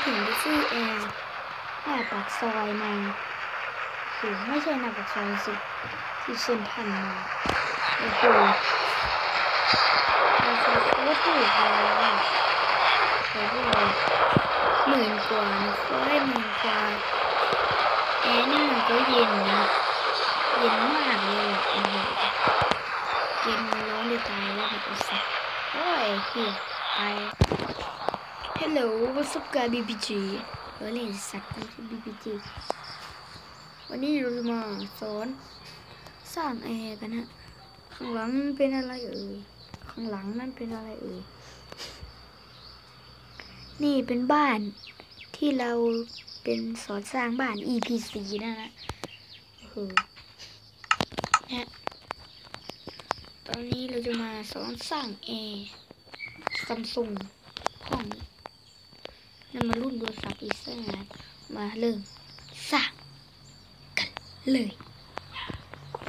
ถึงดิซี่แอร์หน้าปากซอยมาถึงไม่ใช่หน้าปากซอยสิที่เซ็นทรัลมาโอ้โหราคาโคตรถูกเลยโอ้โห10,000 กว่านะเฟ้ย10,000 กว่าแอร์นี่มันก็เย็นนะเย็นมากเลยโอ้โหเย็นร้อนเลยตายแล้วแบบสัตว์โอ้ยเหี้ยตาย Hello what's up guys BBG เล่นสัตว์นี่คือ BBG วันนี้เราจะมาสอนสร้างแอร์กันนะข้างหลังเป็นอะไรข้างหลังนั่นเป็นอะไรนี่เป็นบ้านที่เราเป็นสอนสร้างบ้าน EP4 นะเนี่ยตอนนี้เราจะมาสอนสร้างแอร์ซัมซุงห้องนั่นมารุ่นโทรศัพท์อีกสักงานมาเริ่มสร้างกันเลยไป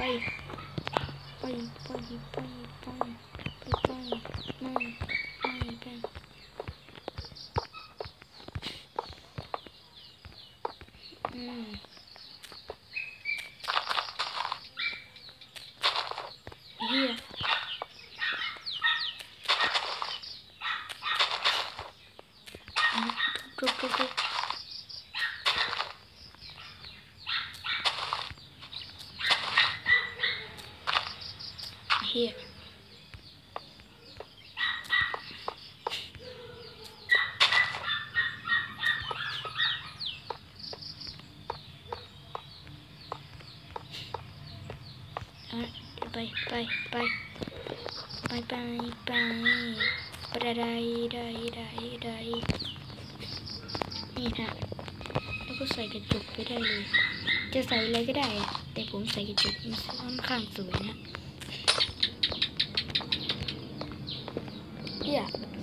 เฮียทุกเฮียไปได้นี่นะแล้วก็ใส่กระจกไปได้เลยจะใส่อะไรก็ได้แต่ผมใส่กระจกมันค่อนข้างสวยนะ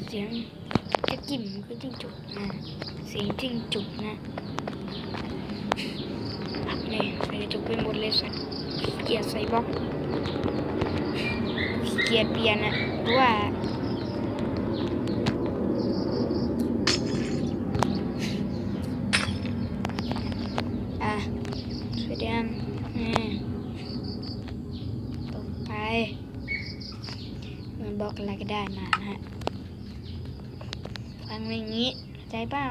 เสียงจะกิ่มก็จิ้งจกนะเสียงจิ้งจกนะนี่ใส่กระจกไปหมดเลยสัตว์เกียร์ใส่บล็อกเกียร์เปลี่ยนนะเพราะว่าสวยแดงต่อไปมันบล็อกอะไรก็ได้มานะฮะวางอย่างนี้ใจเปล่า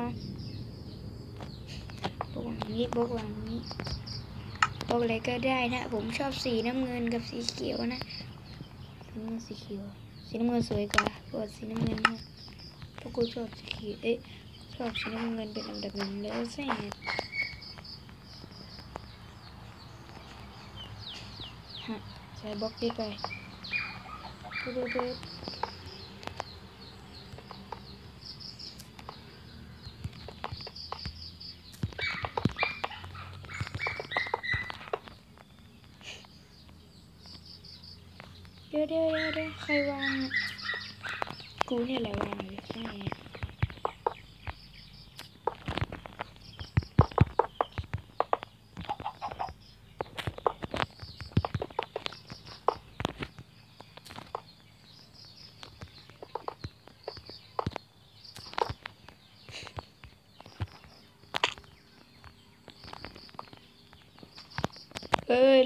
บล็อกอย่างนี้บล็อกอะไรก็ได้นะผมชอบสีน้ำเงินกับสีเขียวนะสีเขียวสีน้ำเงินสวยกว่าสีน้ำเงินนะเพราะกูชอบสีเขียวชอบสีน้ำเงินเป็นอันดับหนึ่งแล้วใช่ไหมใส่บล็อกนี้ไปเดี๋ยวใครวางกูเนี่ยแหละวางอยู่ใช่ไหม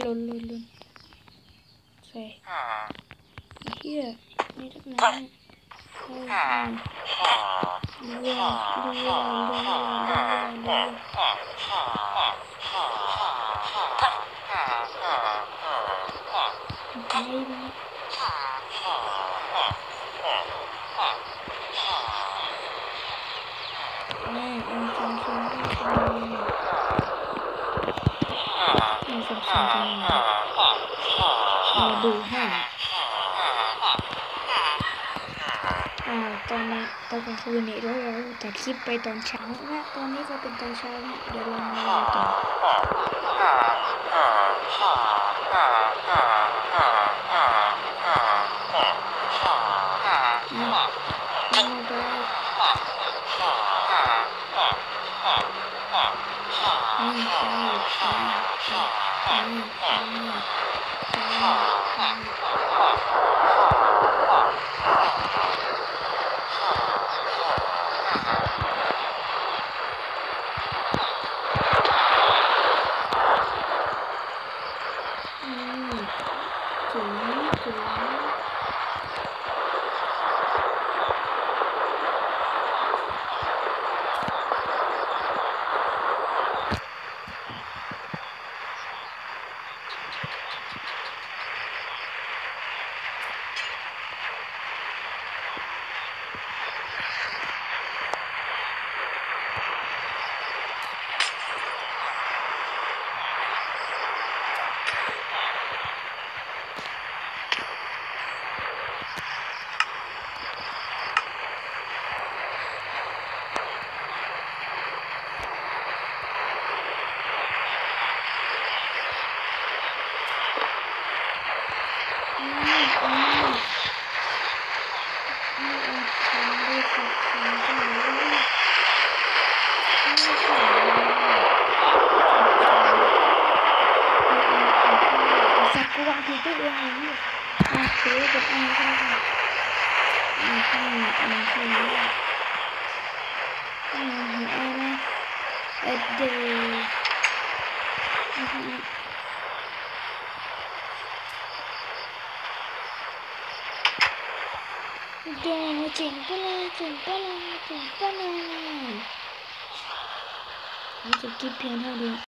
หล่นใส่เฮียนี่ทักนั้นเรือดูให้ตอนกลางคืนเนี่ยเราตัดคลิปไปตอนเช้านะตอนนี้ก็เป็นตอนเช้านะเดี๋ยวลองมาต่อ สวยเก่งเจ๋งไปเลยเจ๋งไปเลยเจ๋งไปเลยจะกินเพียงเท่านี้